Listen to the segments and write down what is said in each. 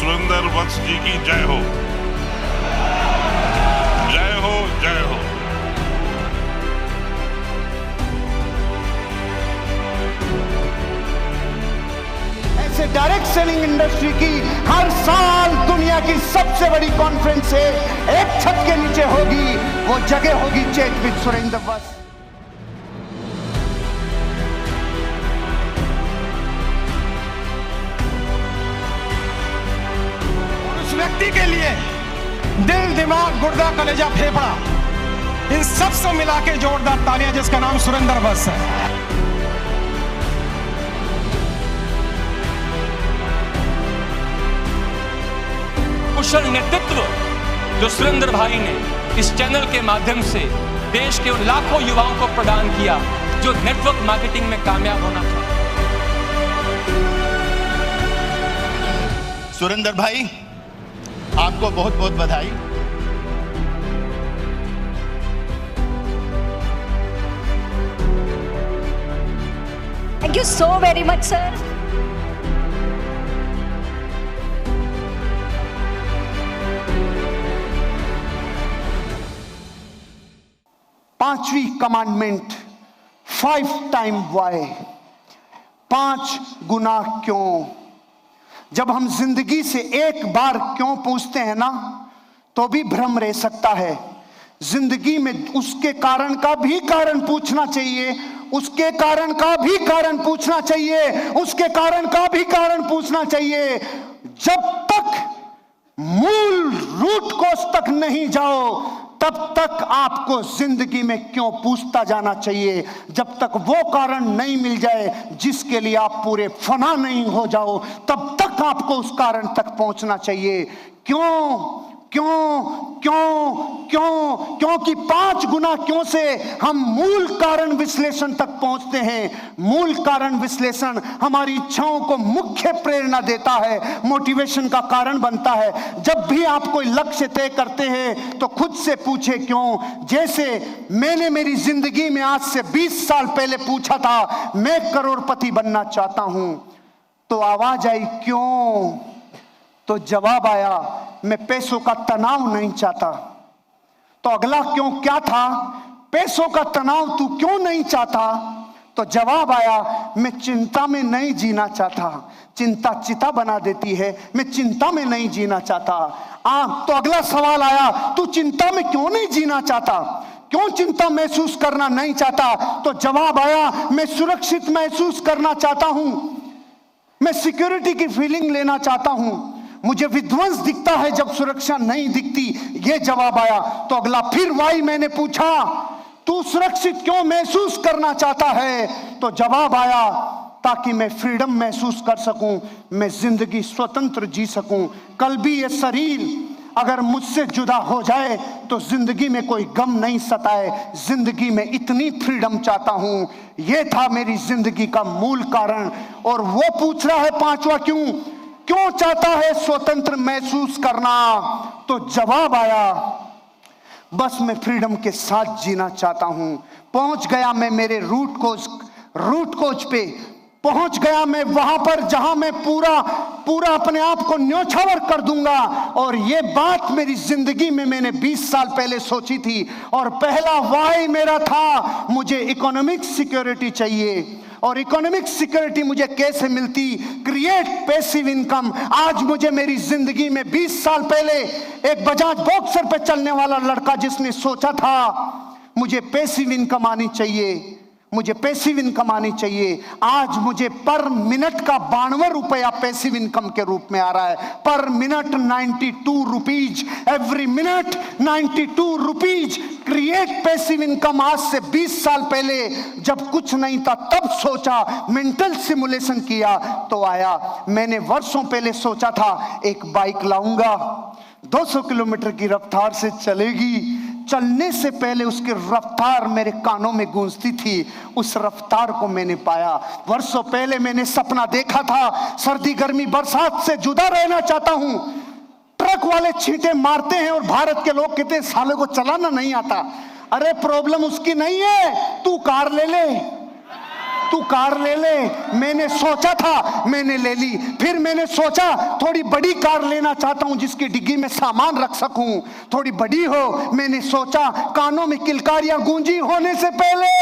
सुरेंद्र वत्स जी की जय हो, जय हो, जय हो। ऐसे डायरेक्ट सेलिंग इंडस्ट्री की हर साल दुनिया की सबसे बड़ी कॉन्फ्रेंस है, एक छत के नीचे होगी, वो जगह होगी चैट विद सुरेंद्र वत्स। व्यक्ति के लिए दिल, दिमाग, गुर्दा, कलेजा, फेफड़ा, इन सब से मिला के जोरदार तालियां, जिसका नाम सुरेंद्र वत्स है। कुशल नेतृत्व जो सुरेंद्र भाई ने इस चैनल के माध्यम से देश के उन लाखों युवाओं को प्रदान किया जो नेटवर्क मार्केटिंग में कामयाब होना था। सुरेंद्र भाई, आपको बहुत बहुत बधाई। Thank you so very much, sir. पांचवी कमांडमेंट, 5 टाइम वाई, 5 गुना क्यों। जब हम जिंदगी से एक बार क्यों पूछते हैं ना, तो भी भ्रम रह सकता है। जिंदगी में उसके कारण का भी कारण पूछना चाहिए, उसके कारण का भी कारण पूछना चाहिए, उसके कारण का भी कारण पूछना चाहिए। जब तक मूल रूट कोर्स तक नहीं जाओ, तब तक आपको जिंदगी में क्यों पूछता जाना चाहिए। जब तक वो कारण नहीं मिल जाए जिसके लिए आप पूरे फना नहीं हो जाओ, तब तक आपको उस कारण तक पहुंचना चाहिए। क्यों क्यों क्यों क्यों? क्योंकि 5 गुना क्यों से हम मूल कारण विश्लेषण तक पहुंचते हैं। मूल कारण विश्लेषण हमारी इच्छाओं को मुख्य प्रेरणा देता है, मोटिवेशन का कारण बनता है। जब भी आप कोई लक्ष्य तय करते हैं तो खुद से पूछे क्यों। जैसे मैंने मेरी जिंदगी में आज से 20 साल पहले पूछा था, मैं करोड़पति बनना चाहता हूं, तो आवाज आई क्यों, तो जवाब आया मैं पैसों का तनाव नहीं चाहता। तो अगला क्यों क्या था, पैसों का तनाव तू क्यों नहीं चाहता, तो जवाब आया मैं चिंता में नहीं जीना चाहता। चिंता चिता बना देती है, मैं चिंता में नहीं जीना चाहता। तो अगला सवाल आया तू चिंता में क्यों नहीं जीना चाहता, क्यों चिंता महसूस करना नहीं चाहता, तो जवाब आया मैं सुरक्षित महसूस करना चाहता हूं, मैं सिक्योरिटी की फीलिंग लेना चाहता हूं, मुझे विध्वंस दिखता है जब सुरक्षा नहीं दिखती, ये जवाब आया। तो अगला फिर वाई मैंने पूछा तू सुरक्षित क्यों महसूस करना चाहता है, तो जवाब आया ताकि मैं फ्रीडम महसूस कर सकूं, मैं जिंदगी स्वतंत्र जी सकूं। कल भी ये शरीर अगर मुझसे जुदा हो जाए तो जिंदगी में कोई गम नहीं सताए, जिंदगी में इतनी फ्रीडम चाहता हूं। ये था मेरी जिंदगी का मूल कारण। और वो पूछ रहा है 5वां क्यों, क्यों चाहता है स्वतंत्र महसूस करना, तो जवाब आया बस मैं फ्रीडम के साथ जीना चाहता हूं। पहुंच गया मैं मेरे रूट कोच पे पहुंच गया मैं वहां पर जहां मैं पूरा अपने आप को न्योछावर कर दूंगा। और ये बात मेरी जिंदगी में मैंने 20 साल पहले सोची थी। और पहला वाई मेरा था मुझे इकोनॉमिक सिक्योरिटी चाहिए। और इकोनॉमिक सिक्योरिटी मुझे कैसे मिलती, क्रिएट पैसिव इनकम। आज मुझे मेरी जिंदगी में 20 साल पहले एक बजाज बॉक्सर पे चलने वाला लड़का जिसने सोचा था मुझे पैसिव इनकम आनी चाहिए, मुझे पैसिव इनकम आनी चाहिए, आज मुझे पर मिनट का 92 रुपया पैसिव इनकम के रूप में आ रहा है। पर minute 92 rupees, every minute 92 rupees. Create passive income आज से 20 साल पहले जब कुछ नहीं था तब सोचा, मेंटल सिमुलेशन किया तो आया। मैंने वर्षों पहले सोचा था एक बाइक लाऊंगा, 200 किलोमीटर की रफ्तार से चलेगी। चलने से पहले उसकी रफ्तार मेरे कानों में गूंजती थी, उस रफ्तार को मैंने पाया। वर्षों पहले मैंने सपना देखा था सर्दी गर्मी बरसात से जुदा रहना चाहता हूं। ट्रक वाले छींटे मारते हैं और भारत के लोग कहते हैं साले को चलाना नहीं आता। अरे प्रॉब्लम उसकी नहीं है, तू कार ले ले। तू कार ले ले। मैंने सोचा था, मैंने ले ली। फिर मैंने सोचा थोड़ी बड़ी कार लेना चाहता हूं जिसकी डिग्गी में सामान रख सकूं, थोड़ी बड़ी हो। मैंने सोचा कानों में किलकारियां गूंजी होने से पहले,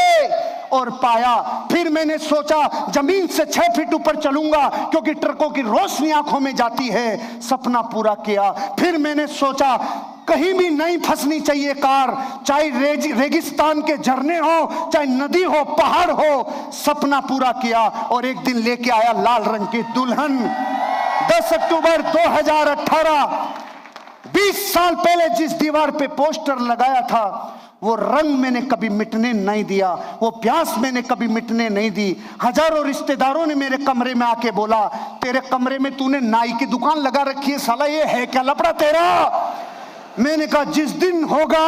और पाया। फिर मैंने सोचा जमीन से 6 फीट ऊपर चलूंगा क्योंकि ट्रकों की रोशनी आंखों में जाती है। सपना पूरा किया। फिर मैंने सोचा कहीं भी नहीं फंसनी चाहिए कार, चाहे रेगिस्तान के झरने हो, चाहे नदी हो, पहाड़ हो। सपना पूरा किया और एक दिन लेके आया लाल रंग की दुल्हन। 10 अक्टूबर 2018, 20 साल पहले जिस दीवार पे पोस्टर लगाया था, वो रंग मैंने कभी मिटने नहीं दिया, वो प्यास मैंने कभी मिटने नहीं दी। हजारों रिश्तेदारों ने मेरे कमरे में आके बोला, तेरे कमरे में तूने नाई की दुकान लगा रखी है, साला ये है क्या लफड़ा तेरा? मैंने कहा जिस दिन होगा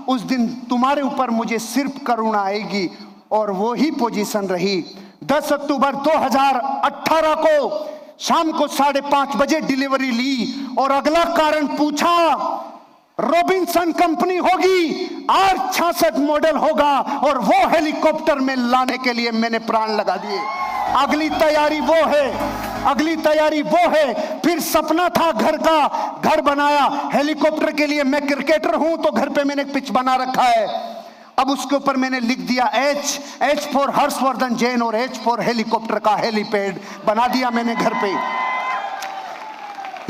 उस दिन तुम्हारे ऊपर मुझे सिर्फ करुणा आएगी। और वो ही पोजीशन रही। 10 अक्टूबर 2018 को शाम को 5:30 बजे डिलीवरी ली और अगला कारण पूछा। रॉबिन्सन कंपनी होगी, R66 मॉडल होगा, और वो हेलीकॉप्टर में लाने के लिए मैंने प्राण लगा दिए। अगली तैयारी वो है, अगली तैयारी वो है। फिर सपना था घर का, घर बनाया। हेलीकॉप्टर के लिए मैं क्रिकेटर हूं तो घर पे मैंने पिच बना रखा है। अब उसके ऊपर मैंने लिख दिया H फॉर हर्षवर्धन जैन और H फॉर हेलीकॉप्टर का हेलीपैड बना दिया मैंने घर पे।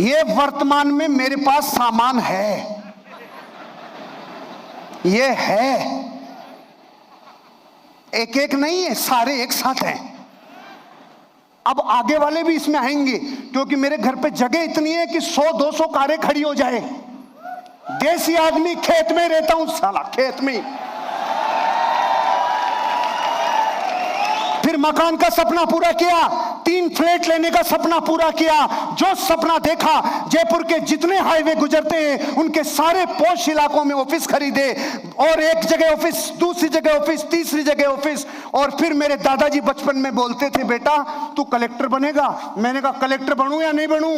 ये वर्तमान में मेरे पास सामान है, ये है, एक एक नहीं है, सारे एक साथ हैं। अब आगे वाले भी इसमें आएंगे क्योंकि मेरे घर पे जगह इतनी है कि 100-200 कारें खड़ी हो जाए। देसी आदमी, खेत में रहता हूं साला, खेत में। फिर मकान का सपना पूरा किया, 3 फ्लैट लेने का सपना पूरा किया। जो सपना देखा, जयपुर के जितने हाईवे गुजरते हैं उनके सारे पॉश इलाकों में ऑफिस खरीदे, और एक जगह ऑफिस, दूसरी जगह ऑफिस, तीसरी जगह ऑफिस। और फिर मेरे दादाजी बचपन में बोलते थे, बेटा तू कलेक्टर बनेगा। मैंने कहा कलेक्टर बनूं या नहीं बनूं,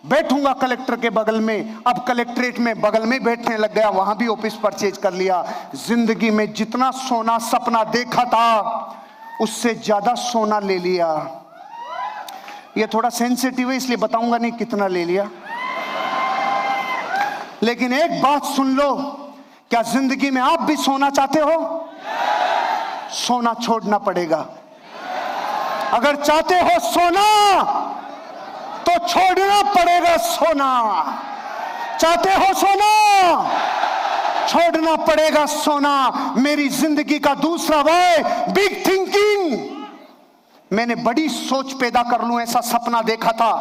बैठूंगा कलेक्टर के बगल में। अब कलेक्ट्रेट में बगल में बैठने लग गया, वहां भी ऑफिस परचेज कर लिया। जिंदगी में जितना सोना सपना देखा था उससे ज्यादा सोना ले लिया। ये थोड़ा सेंसिटिव है इसलिए बताऊंगा नहीं कितना ले लिया, लेकिन एक बात सुन लो, क्या जिंदगी में आप भी सोना चाहते हो? सोना छोड़ना पड़ेगा। अगर चाहते हो सोना तो छोड़ना पड़ेगा सोना। चाहते हो सोना, छोड़ना पड़ेगा सोना। मेरी जिंदगी का दूसरा वाय, बिग थिंकिंग। मैंने बड़ी सोच पैदा कर लूं ऐसा सपना देखा था,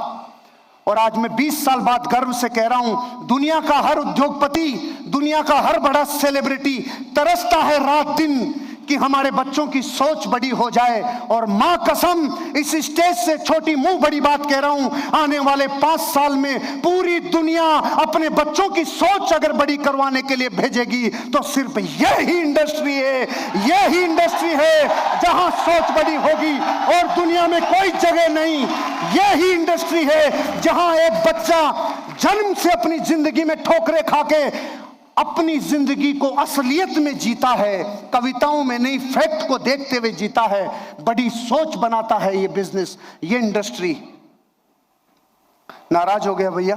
और आज मैं 20 साल बाद गर्व से कह रहा हूं, दुनिया का हर उद्योगपति, दुनिया का हर बड़ा सेलिब्रिटी तरसता है रात दिन कि हमारे बच्चों की सोच बड़ी हो जाए। और मां कसम, इस स्टेज से छोटी मुंह बड़ी बात कह रहा हूं, आने वाले 5 साल में पूरी दुनिया अपने बच्चों की सोच अगर बड़ी करवाने के लिए भेजेगी तो सिर्फ यही इंडस्ट्री है, यही इंडस्ट्री है जहां सोच बड़ी होगी, और दुनिया में कोई जगह नहीं। यही इंडस्ट्री है जहां एक बच्चा जन्म से अपनी जिंदगी में ठोकरें खाके अपनी जिंदगी को असलियत में जीता है, कविताओं में नहीं फैक्ट को देखते हुए जीता है। बड़ी सोच बनाता है ये बिजनेस, ये इंडस्ट्री। नाराज हो गया भैया?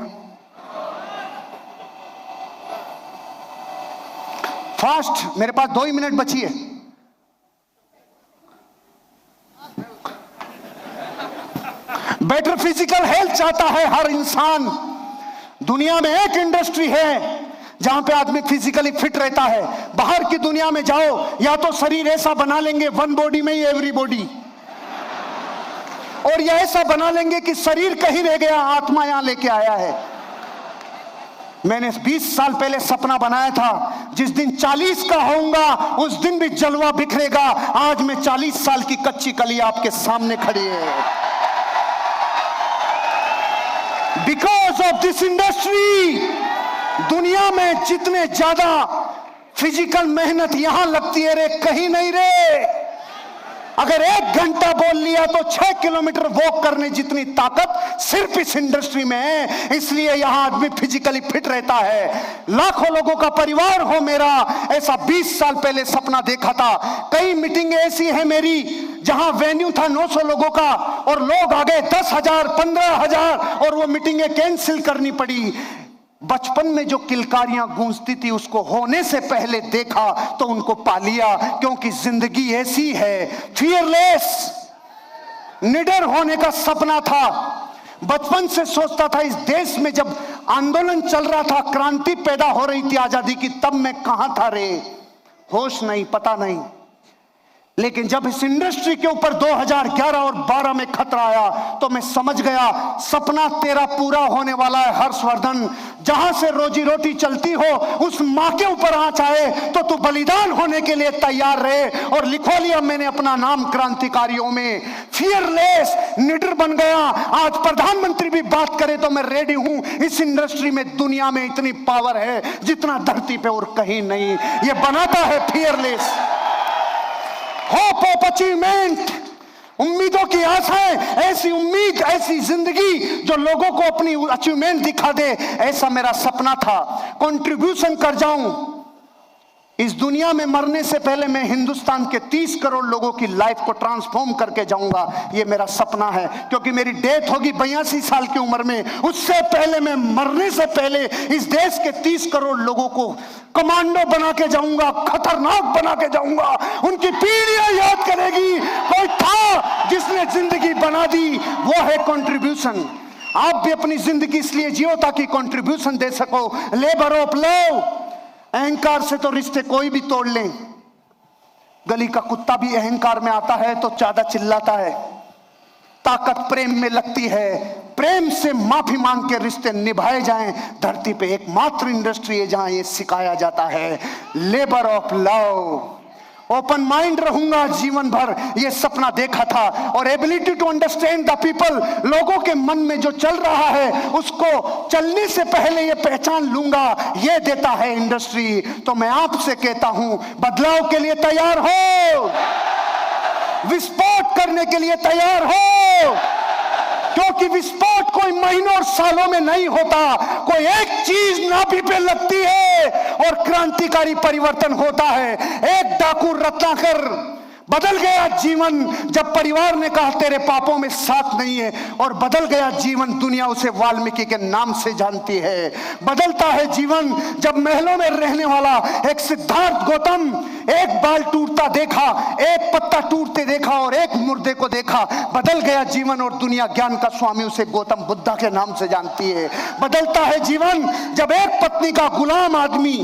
फास्ट, मेरे पास 2 ही मिनट बची है। बेटर फिजिकल हेल्थ चाहता है हर इंसान। दुनिया में एक इंडस्ट्री है जहां पे आदमी फिजिकली फिट रहता है। बाहर की दुनिया में जाओ, या तो शरीर ऐसा बना लेंगे वन बॉडी में ही एवरी बॉडी, और ये ऐसा बना लेंगे कि शरीर कहीं रह गया, आत्मा यहां लेके आया है। मैंने 20 साल पहले सपना बनाया था, जिस दिन 40 का होऊंगा उस दिन भी जलवा बिखरेगा। आज मैं 40 साल की कच्ची कली आपके सामने खड़ी है। बिकॉज ऑफ दिस इंडस्ट्री, दुनिया में जितने ज्यादा फिजिकल मेहनत यहां लगती है रे, कहीं नहीं रे। अगर 1 घंटा बोल लिया तो 6 किलोमीटर वॉक करने जितनी ताकत सिर्फ इस इंडस्ट्री में है। इसलिए यहां आदमी फिजिकली फिट रहता है। लाखों लोगों का परिवार हो मेरा, ऐसा 20 साल पहले सपना देखा था। कई मीटिंगें ऐसी हैं मेरी जहां वेन्यू था 900 लोगों का और लोग आ गए 10,000 15,000 और वो मीटिंगें कैंसिल करनी पड़ी। बचपन में जो किलकारियां गूंजती थी उसको होने से पहले देखा तो उनको पा लिया, क्योंकि जिंदगी ऐसी है। फियरलेस, निडर होने का सपना था। बचपन से सोचता था इस देश में जब आंदोलन चल रहा था, क्रांति पैदा हो रही थी आजादी की, तब मैं कहां था रे, होश नहीं, पता नहीं। लेकिन जब इस इंडस्ट्री के ऊपर 2011 और 12 में खतरा आया तो मैं समझ गया सपना तेरा पूरा होने वाला है हर्षवर्धन। जहां से रोजी रोटी चलती हो उस मां के ऊपर आंच आए तो तू बलिदान होने के लिए तैयार रहे। और लिखो लिया मैंने अपना नाम क्रांतिकारियों में। फियरलेस, निडर बन गया। आज प्रधानमंत्री भी बात करे तो मैं रेडी हूं। इस इंडस्ट्री में दुनिया में इतनी पावर है जितना धरती पे और कहीं नहीं। ये बनाता है फियरलेस। होप ऑफ अचीवमेंट, उम्मीदों की आशाएं, ऐसी उम्मीद, ऐसी जिंदगी जो लोगों को अपनी अचीवमेंट दिखा दे, ऐसा मेरा सपना था। कंट्रीब्यूशन कर जाऊं इस दुनिया में। मरने से पहले मैं हिंदुस्तान के 30 करोड़ लोगों की लाइफ को ट्रांसफॉर्म करके जाऊंगा, ये मेरा सपना है। क्योंकि मेरी डेथ होगी 82 साल की उम्र में, उससे पहले मैं मरने से पहले इस देश के 30 करोड़ लोगों को कमांडो बना के जाऊंगा, खतरनाक बना के जाऊंगा। उनकी पीढ़ियां याद करेगी कोई था जिसने जिंदगी बना दी, वो है कंट्रीब्यूशन। आप भी अपनी जिंदगी इसलिए जियो ताकि कंट्रीब्यूशन दे सको। लेबर ऑफ लव, अहंकार से तो रिश्ते कोई भी तोड़ लें। गली का कुत्ता भी अहंकार में आता है तो ज्यादा चिल्लाता है। ताकत प्रेम में लगती है। प्रेम से माफी मांग के रिश्ते निभाए जाएं। धरती पे एकमात्र इंडस्ट्री है जहां ये सिखाया जाता है, labour of love. Open mind रहूंगा जीवन भर, ये सपना देखा था। और ability to understand the people, लोगों के मन में जो चल रहा है उसको चलने से पहले ये पहचान लूंगा, ये देता है इंडस्ट्री। तो मैं आपसे कहता हूं, बदलाव के लिए तैयार हो, विस्फोट करने के लिए तैयार हो। क्योंकि विस्फोट कोई महीनों और सालों में नहीं होता, कोई एक चीज नाभि पे लगती है और क्रांतिकारी परिवर्तन होता है। एक डाकू रत्नाकर बदल गया जीवन जब परिवार ने कहा तेरे पापों में साथ नहीं है, और बदल गया जीवन, दुनिया उसे वाल्मीकि के नाम से जानती है। बदलता है जीवन जब महलों में रहने वाला एक सिद्धार्थ गौतम एक बाल टूटता देखा, एक पत्ता टूटते देखा और एक मुर्दे को देखा। बदल गया जीवन और दुनिया ज्ञान का स्वामी उसे गौतम बुद्धा के नाम से जानती है। बदलता है जीवन जब एक पत्नी का गुलाम आदमी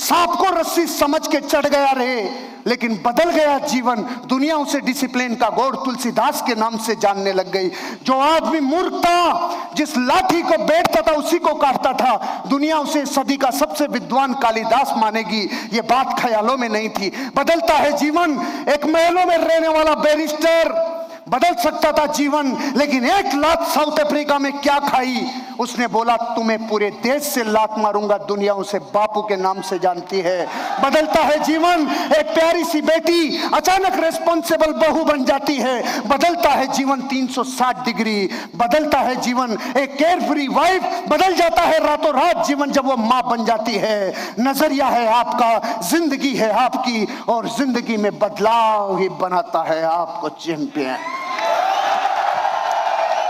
सांप को रस्सी समझ के चढ़ गया रहे, लेकिन बदल गया जीवन, दुनिया उसे डिसिप्लिन का गौर तुलसीदास के नाम से जानने लग गई। जो आदमी मूर्ख था, जिस लाठी को बैठता था उसी को काटता था, दुनिया उसे सदी का सबसे विद्वान कालिदास मानेगी। ये बात ख्यालों में नहीं थी। बदलता है जीवन, एक महलों में रहने वाला बैरिस्टर बदल सकता था जीवन, लेकिन एक लात साउथ अफ्रीका में क्या खाई, उसने बोला तुम्हें पूरे देश से लात मारूंगा, दुनिया उसे बापू के नाम से जानती है। बदलता है जीवन, एक प्यारी सी बेटी अचानक रेस्पॉन्सिबल बहू बन जाती है। बदलता है जीवन 360 डिग्री। बदलता है जीवन, एक केयर फ्री वाइफ बदल जाता है रातों रात जीवन जब वो मां बन जाती है। नजरिया है आपका, जिंदगी है आपकी, और जिंदगी में बदलाव ही बनाता है आपको champion.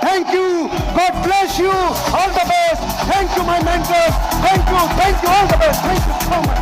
Thank you. God bless you. All the best. Thank you, my mentors. Thank you. All the best. Thank you so much.